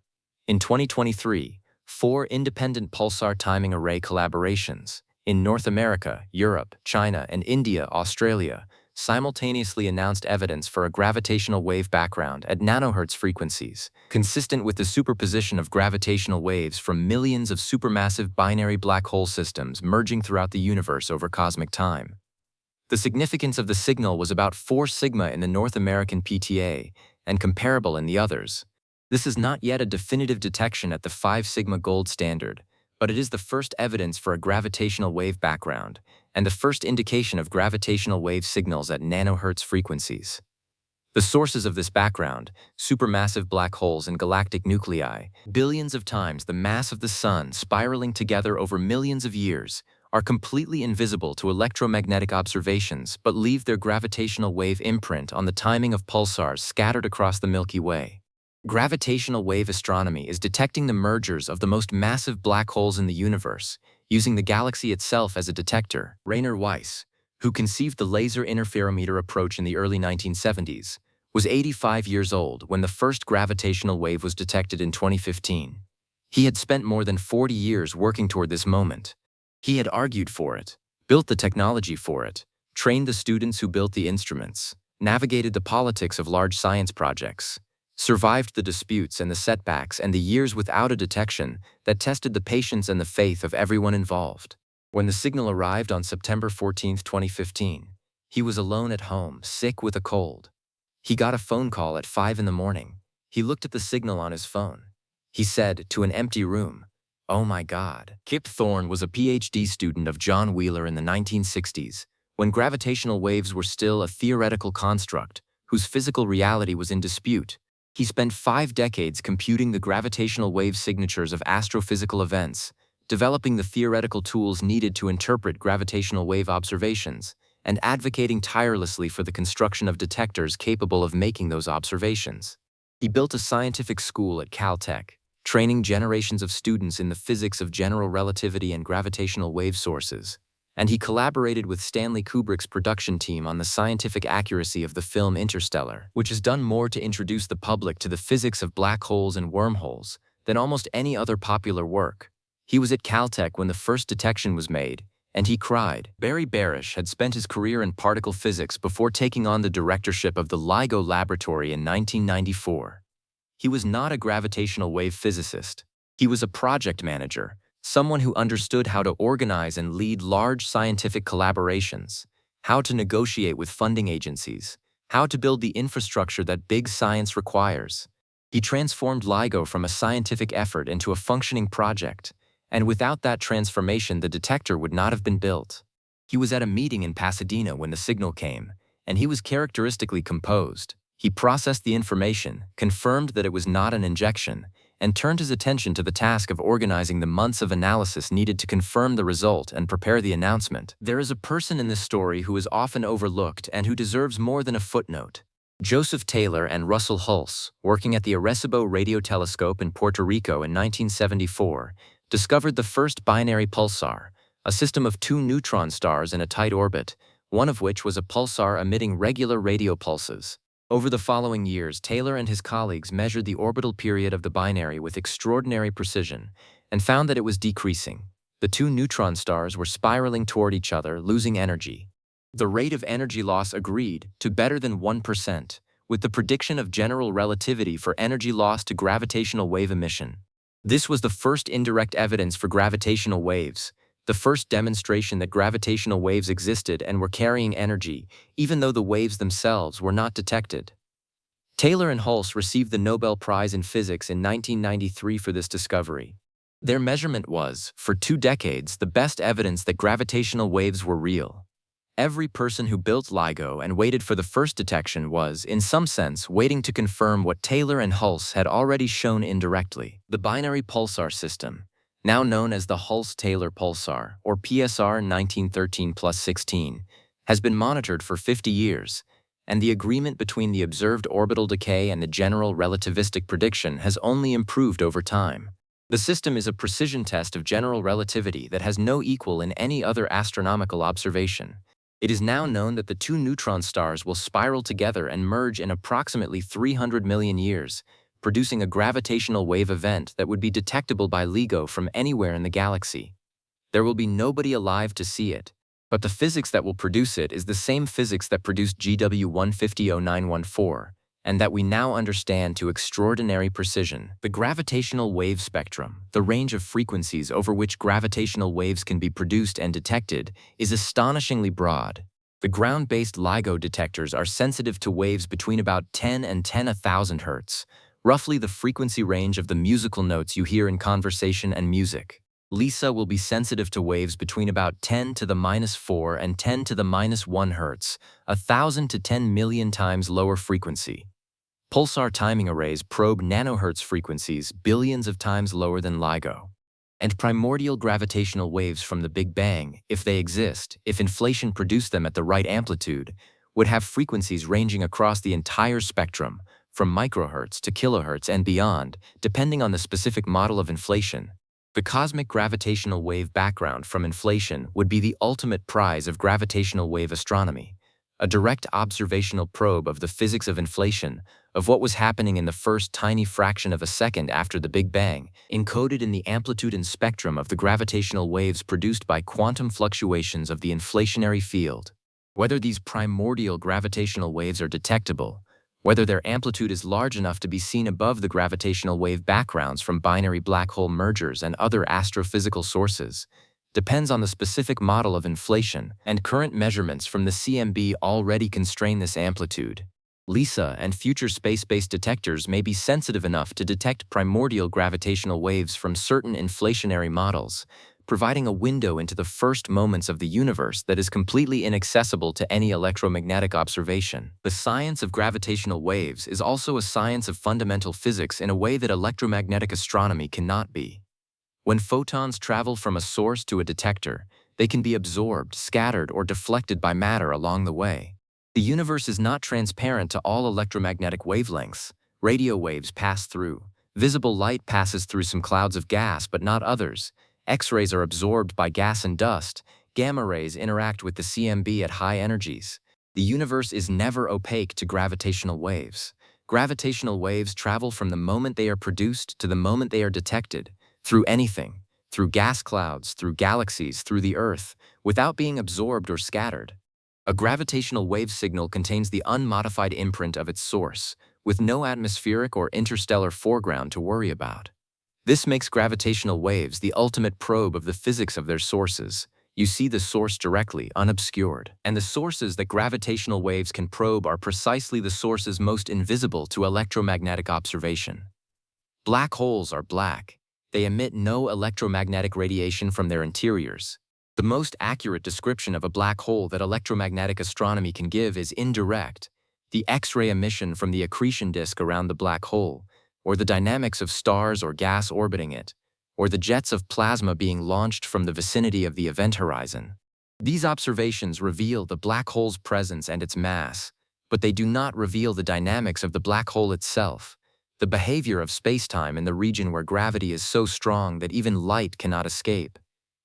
In 2023, 4 independent pulsar timing array collaborations in North America, Europe, China, and India, Australia, simultaneously announced evidence for a gravitational wave background at nanohertz frequencies, consistent with the superposition of gravitational waves from millions of supermassive binary black hole systems merging throughout the universe over cosmic time. The significance of the signal was about 4 sigma in the North American PTA and comparable in the others. This is not yet a definitive detection at the 5 sigma gold standard, but it is the first evidence for a gravitational wave background and the first indication of gravitational wave signals at nanohertz frequencies. The sources of this background, supermassive black holes and galactic nuclei, billions of times the mass of the Sun spiraling together over millions of years, are completely invisible to electromagnetic observations but leave their gravitational wave imprint on the timing of pulsars scattered across the Milky Way. Gravitational wave astronomy is detecting the mergers of the most massive black holes in the universe, using the galaxy itself as a detector. Rainer Weiss, who conceived the laser interferometer approach in the early 1970s, was 85 years old when the first gravitational wave was detected in 2015. He had spent more than 40 years working toward this moment. He had argued for it, built the technology for it, trained the students who built the instruments, navigated the politics of large science projects, survived the disputes and the setbacks and the years without a detection that tested the patience and the faith of everyone involved. When the signal arrived on September 14, 2015, he was alone at home, sick with a cold. He got a phone call at 5 in the morning. He looked at the signal on his phone. He said, to an empty room, "Oh my God." Kip Thorne was a PhD student of John Wheeler in the 1960s, when gravitational waves were still a theoretical construct whose physical reality was in dispute. He spent 5 decades computing the gravitational wave signatures of astrophysical events, developing the theoretical tools needed to interpret gravitational wave observations, and advocating tirelessly for the construction of detectors capable of making those observations. He built a scientific school at Caltech, training generations of students in the physics of general relativity and gravitational wave sources, and he collaborated with Stanley Kubrick's production team on the scientific accuracy of the film Interstellar, which has done more to introduce the public to the physics of black holes and wormholes than almost any other popular work. He was at Caltech when the first detection was made, and he cried. Barry Barish had spent his career in particle physics before taking on the directorship of the LIGO laboratory in 1994. He was not a gravitational wave physicist. He was a project manager, someone who understood how to organize and lead large scientific collaborations, how to negotiate with funding agencies, how to build the infrastructure that big science requires. He transformed LIGO from a scientific effort into a functioning project, and without that transformation the detector would not have been built. He was at a meeting in Pasadena when the signal came, and he was characteristically composed. He processed the information, confirmed that it was not an injection, and turned his attention to the task of organizing the months of analysis needed to confirm the result and prepare the announcement. There is a person in this story who is often overlooked and who deserves more than a footnote. Joseph Taylor and Russell Hulse, working at the Arecibo radio telescope in Puerto Rico in 1974, discovered the first binary pulsar, a system of 2 neutron stars in a tight orbit, one of which was a pulsar emitting regular radio pulses. Over the following years, Taylor and his colleagues measured the orbital period of the binary with extraordinary precision and found that it was decreasing. The 2 neutron stars were spiraling toward each other, losing energy. The rate of energy loss agreed to better than 1%, with the prediction of general relativity for energy loss to gravitational wave emission. This was the first indirect evidence for gravitational waves, the first demonstration that gravitational waves existed and were carrying energy, even though the waves themselves were not detected. Taylor and Hulse received the Nobel Prize in Physics in 1993 for this discovery. Their measurement was, for 2 decades, the best evidence that gravitational waves were real. Every person who built LIGO and waited for the first detection was, in some sense, waiting to confirm what Taylor and Hulse had already shown indirectly. The binary pulsar system, now known as the Hulse-Taylor pulsar, or PSR 1913+16, has been monitored for 50 years, and the agreement between the observed orbital decay and the general relativistic prediction has only improved over time. The system is a precision test of general relativity that has no equal in any other astronomical observation. It is now known that the 2 neutron stars will spiral together and merge in approximately 300 million years, producing a gravitational wave event that would be detectable by LIGO from anywhere in the galaxy. There will be nobody alive to see it, but the physics that will produce it is the same physics that produced GW 1500914, and that we now understand to extraordinary precision. The gravitational wave spectrum, the range of frequencies over which gravitational waves can be produced and detected, is astonishingly broad. The ground-based LIGO detectors are sensitive to waves between about 10 and 10,000 Hz, roughly the frequency range of the musical notes you hear in conversation and music. Lisa will be sensitive to waves between about 10 to the minus 4 and 10 to the minus 1 Hz, 1,000 to 10 million times lower frequency. Pulsar timing arrays probe nanohertz frequencies billions of times lower than LIGO. And primordial gravitational waves from the Big Bang, if they exist, if inflation produced them at the right amplitude, would have frequencies ranging across the entire spectrum, from microhertz to kilohertz and beyond, depending on the specific model of inflation. The cosmic gravitational wave background from inflation would be the ultimate prize of gravitational wave astronomy, a direct observational probe of the physics of inflation, of what was happening in the first tiny fraction of a second after the Big Bang, encoded in the amplitude and spectrum of the gravitational waves produced by quantum fluctuations of the inflationary field. Whether these primordial gravitational waves are detectable, whether their amplitude is large enough to be seen above the gravitational wave backgrounds from binary black hole mergers and other astrophysical sources, depends on the specific model of inflation, and current measurements from the CMB already constrain this amplitude. LISA and future space-based detectors may be sensitive enough to detect primordial gravitational waves from certain inflationary models, providing a window into the first moments of the universe that is completely inaccessible to any electromagnetic observation. The science of gravitational waves is also a science of fundamental physics in a way that electromagnetic astronomy cannot be. When photons travel from a source to a detector, they can be absorbed, scattered, or deflected by matter along the way. The universe is not transparent to all electromagnetic wavelengths. Radio waves pass through. Visible light passes through some clouds of gas, but not others. X-rays are absorbed by gas and dust. Gamma rays interact with the CMB at high energies. The universe is never opaque to gravitational waves. Gravitational waves travel from the moment they are produced to the moment they are detected, through anything, through gas clouds, through galaxies, through the Earth, without being absorbed or scattered. A gravitational wave signal contains the unmodified imprint of its source, with no atmospheric or interstellar foreground to worry about. This makes gravitational waves the ultimate probe of the physics of their sources. You see the source directly, unobscured. And the sources that gravitational waves can probe are precisely the sources most invisible to electromagnetic observation. Black holes are black. They emit no electromagnetic radiation from their interiors. The most accurate description of a black hole that electromagnetic astronomy can give is indirect: the X-ray emission from the accretion disk around the black hole, or the dynamics of stars or gas orbiting it, or the jets of plasma being launched from the vicinity of the event horizon. These observations reveal the black hole's presence and its mass, but they do not reveal the dynamics of the black hole itself, the behavior of spacetime in the region where gravity is so strong that even light cannot escape.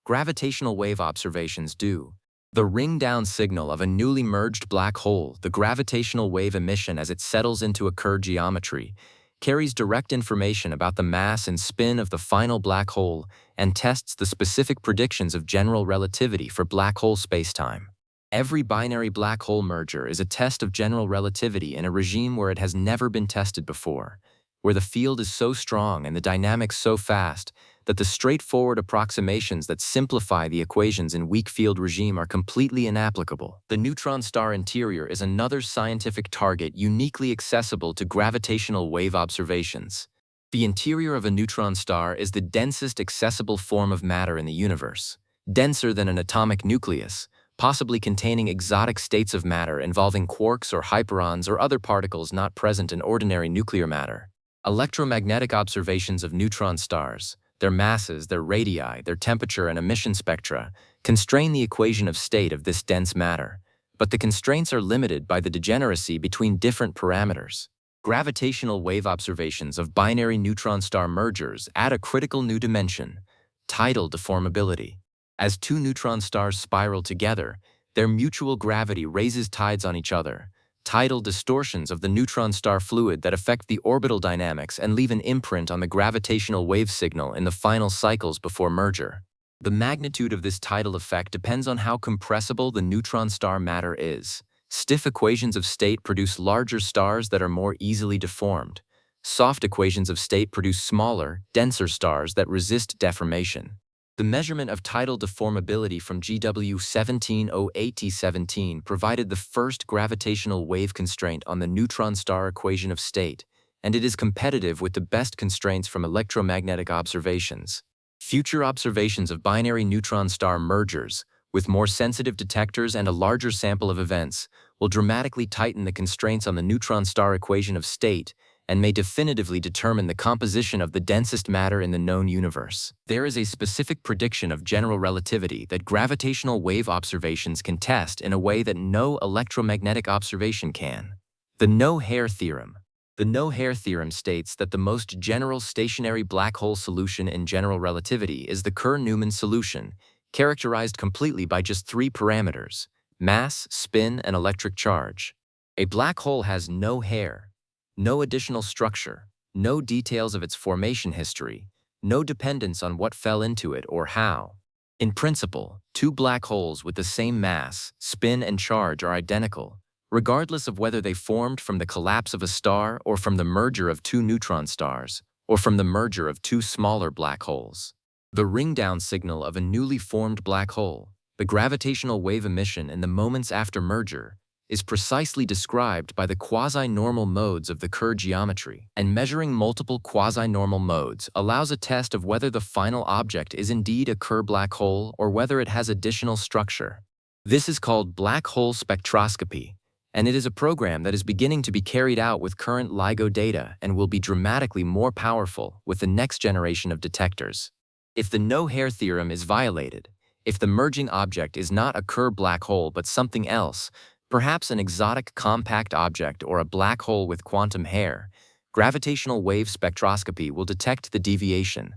Gravitational wave observations do. The ring-down signal of a newly merged black hole, the gravitational wave emission as it settles into a Kerr geometry, carries direct information about the mass and spin of the final black hole and tests the specific predictions of general relativity for black hole spacetime. Every binary black hole merger is a test of general relativity in a regime where it has never been tested before, where the field is so strong and the dynamics so fast that the straightforward approximations that simplify the equations in weak field regime are completely inapplicable. The neutron star interior is another scientific target uniquely accessible to gravitational wave observations. The interior of a neutron star is the densest accessible form of matter in the universe, denser than an atomic nucleus, possibly containing exotic states of matter involving quarks or hyperons or other particles not present in ordinary nuclear matter. Electromagnetic observations of neutron stars, their masses, their radii, their temperature and emission spectra, constrain the equation of state of this dense matter, but the constraints are limited by the degeneracy between different parameters. Gravitational wave observations of binary neutron star mergers add a critical new dimension: tidal deformability. As two neutron stars spiral together, their mutual gravity raises tides on each other, tidal distortions of the neutron star fluid that affect the orbital dynamics and leave an imprint on the gravitational wave signal in the final cycles before merger. The magnitude of this tidal effect depends on how compressible the neutron star matter is. Stiff equations of state produce larger stars that are more easily deformed. Soft equations of state produce smaller, denser stars that resist deformation. The measurement of tidal deformability from GW 1708T17 provided the first gravitational wave constraint on the neutron star equation of state, and it is competitive with the best constraints from electromagnetic observations. Future observations of binary neutron star mergers, with more sensitive detectors and a larger sample of events, will dramatically tighten the constraints on the neutron star equation of state and may definitively determine the composition of the densest matter in the known universe. There is a specific prediction of general relativity that gravitational wave observations can test in a way that no electromagnetic observation can. The no-hair theorem. The no-hair theorem states that the most general stationary black hole solution in general relativity is the Kerr-Newman solution, characterized completely by just three parameters: mass, spin, and electric charge. A black hole has no hair, no additional structure, no details of its formation history, no dependence on what fell into it or how. In principle, two black holes with the same mass, spin, and charge are identical, regardless of whether they formed from the collapse of a star or from the merger of two neutron stars, or from the merger of two smaller black holes. The ring-down signal of a newly formed black hole, the gravitational wave emission in the moments after merger, is precisely described by the quasi-normal modes of the Kerr geometry, and measuring multiple quasi-normal modes allows a test of whether the final object is indeed a Kerr black hole or whether it has additional structure. This is called black hole spectroscopy, and it is a program that is beginning to be carried out with current LIGO data and will be dramatically more powerful with the next generation of detectors. If the no-hair theorem is violated, if the merging object is not a Kerr black hole but something else, perhaps an exotic compact object or a black hole with quantum hair, gravitational wave spectroscopy will detect the deviation.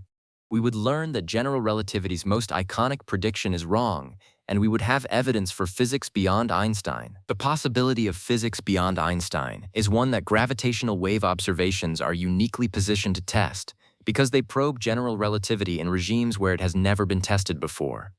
We would learn that general relativity's most iconic prediction is wrong, and we would have evidence for physics beyond Einstein. The possibility of physics beyond Einstein is one that gravitational wave observations are uniquely positioned to test, because they probe general relativity in regimes where it has never been tested before.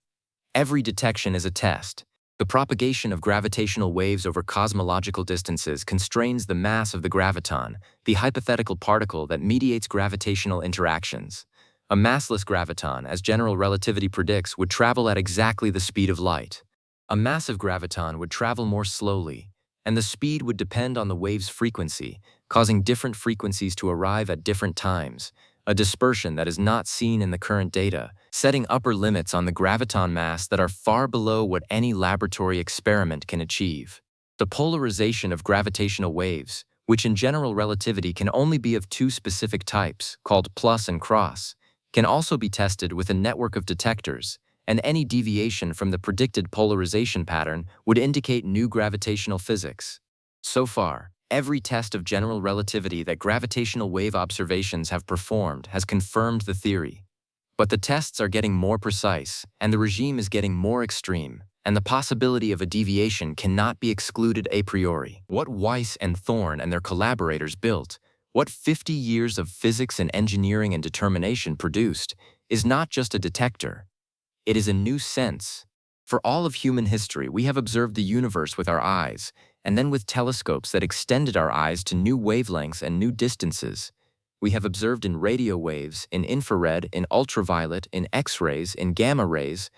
Every detection is a test. The propagation of gravitational waves over cosmological distances constrains the mass of the graviton, the hypothetical particle that mediates gravitational interactions. A massless graviton, as general relativity predicts, would travel at exactly the speed of light. A massive graviton would travel more slowly, and the speed would depend on the wave's frequency, causing different frequencies to arrive at different times, a dispersion that is not seen in the current data, setting upper limits on the graviton mass that are far below what any laboratory experiment can achieve. The polarization of gravitational waves, which in general relativity can only be of two specific types, called plus and cross, can also be tested with a network of detectors, and any deviation from the predicted polarization pattern would indicate new gravitational physics. So far, every test of general relativity that gravitational wave observations have performed has confirmed the theory. But the tests are getting more precise, and the regime is getting more extreme, and the possibility of a deviation cannot be excluded a priori. What Weiss and Thorne and their collaborators built, what 50 years of physics and engineering and determination produced, is not just a detector. It is a new sense. For all of human history, we have observed the universe with our eyes, and then with telescopes that extended our eyes to new wavelengths and new distances. We have observed in radio waves, in infrared, in ultraviolet, in X-rays, in gamma rays.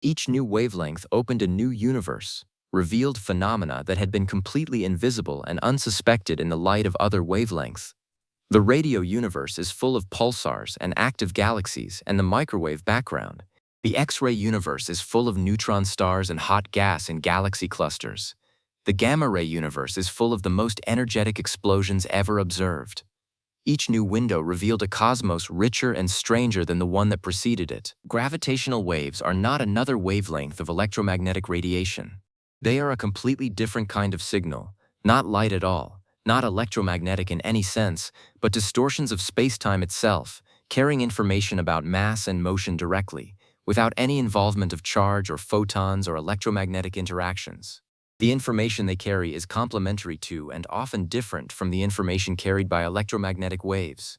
Each new wavelength opened a new universe, revealed phenomena that had been completely invisible and unsuspected in the light of other wavelengths. The radio universe is full of pulsars and active galaxies and the microwave background. The X-ray universe is full of neutron stars and hot gas in galaxy clusters. The gamma-ray universe is full of the most energetic explosions ever observed. Each new window revealed a cosmos richer and stranger than the one that preceded it. Gravitational waves are not another wavelength of electromagnetic radiation. They are a completely different kind of signal, not light at all, not electromagnetic in any sense, but distortions of spacetime itself, carrying information about mass and motion directly, without any involvement of charge or photons or electromagnetic interactions. The information they carry is complementary to and often different from the information carried by electromagnetic waves.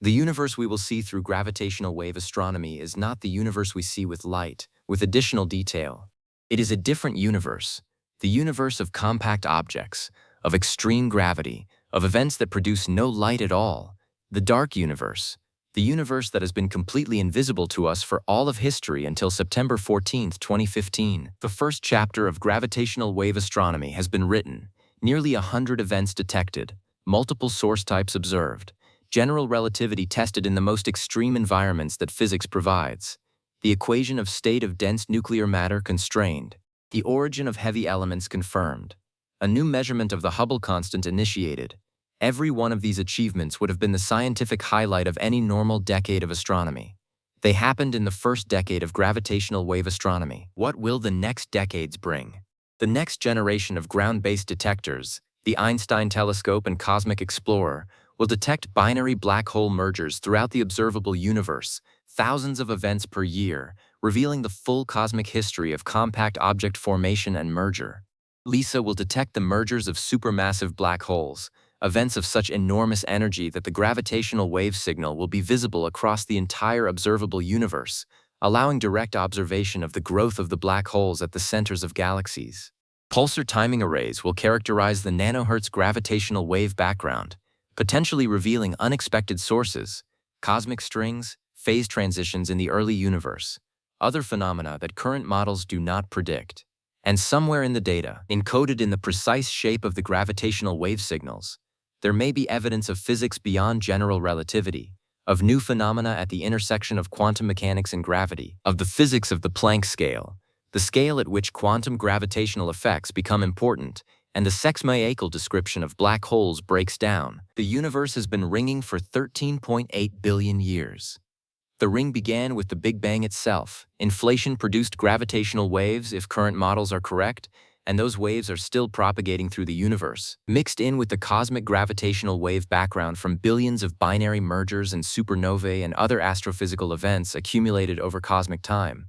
The universe we will see through gravitational wave astronomy is not the universe we see with light, with additional detail. It is a different universe, the universe of compact objects, of extreme gravity, of events that produce no light at all, the dark universe, the universe that has been completely invisible to us for all of history until September 14, 2015. The first chapter of gravitational wave astronomy has been written, nearly 100 events detected, multiple source types observed, general relativity tested in the most extreme environments that physics provides, the equation of state of dense nuclear matter constrained, the origin of heavy elements confirmed, a new measurement of the Hubble constant initiated. Every one of these achievements would have been the scientific highlight of any normal decade of astronomy. They happened in the first decade of gravitational wave astronomy. What will the next decades bring? The next generation of ground-based detectors, the Einstein telescope and cosmic explorer, will detect binary black hole mergers throughout the observable universe, thousands of events per year, revealing the full cosmic history of compact object formation and merger. LISA will detect the mergers of supermassive black holes, events of such enormous energy that the gravitational wave signal will be visible across the entire observable universe, allowing direct observation of the growth of the black holes at the centers of galaxies. Pulsar timing arrays will characterize the nanohertz gravitational wave background, potentially revealing unexpected sources, cosmic strings, phase transitions in the early universe, other phenomena that current models do not predict. And somewhere in the data, encoded in the precise shape of the gravitational wave signals, there may be evidence of physics beyond general relativity, of new phenomena at the intersection of quantum mechanics and gravity, of the physics of the Planck scale, the scale at which quantum gravitational effects become important, and the sexmayacal description of black holes breaks down. The universe has been ringing for 13.8 billion years. The ring began with the Big Bang itself. Inflation produced gravitational waves, if current models are correct, and those waves are still propagating through the universe, mixed in with the cosmic gravitational wave background from billions of binary mergers and supernovae and other astrophysical events accumulated over cosmic time.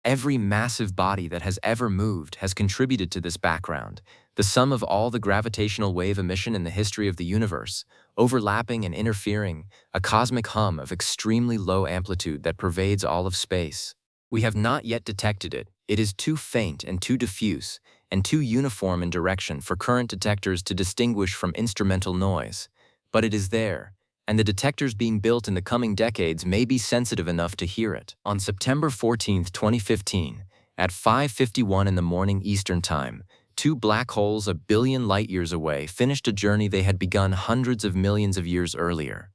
Every massive body that has ever moved has contributed to this background, the sum of all the gravitational wave emission in the history of the universe, overlapping and interfering, a cosmic hum of extremely low amplitude that pervades all of space. We have not yet detected it. It is too faint and too diffuse, and too uniform in direction for current detectors to distinguish from instrumental noise. But it is there, and the detectors being built in the coming decades may be sensitive enough to hear it. On September 14, 2015, at 5:51 in the morning Eastern Time, two black holes a billion light-years away finished a journey they had begun hundreds of millions of years earlier.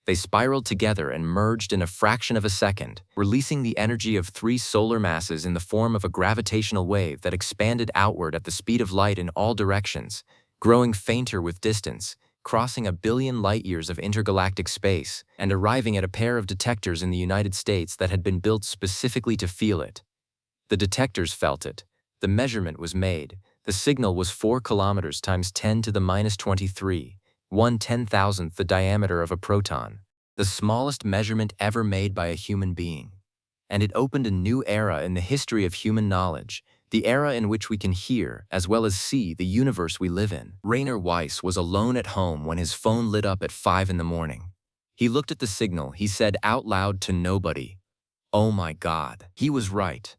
They spiraled together and merged in a fraction of a second, releasing the energy of three solar masses in the form of a gravitational wave that expanded outward at the speed of light in all directions, growing fainter with distance, crossing a billion light-years of intergalactic space, and arriving at a pair of detectors in the United States that had been built specifically to feel it. The detectors felt it. The measurement was made. The signal was 4 kilometers times 10 to the minus 23, 1/10,000th the diameter of a proton, the smallest measurement ever made by a human being. And it opened a new era in the history of human knowledge, the era in which we can hear, as well as see, the universe we live in. Rainer Weiss was alone at home when his phone lit up at 5 in the morning. He looked at the signal. He said out loud to nobody, "Oh my God." He was right.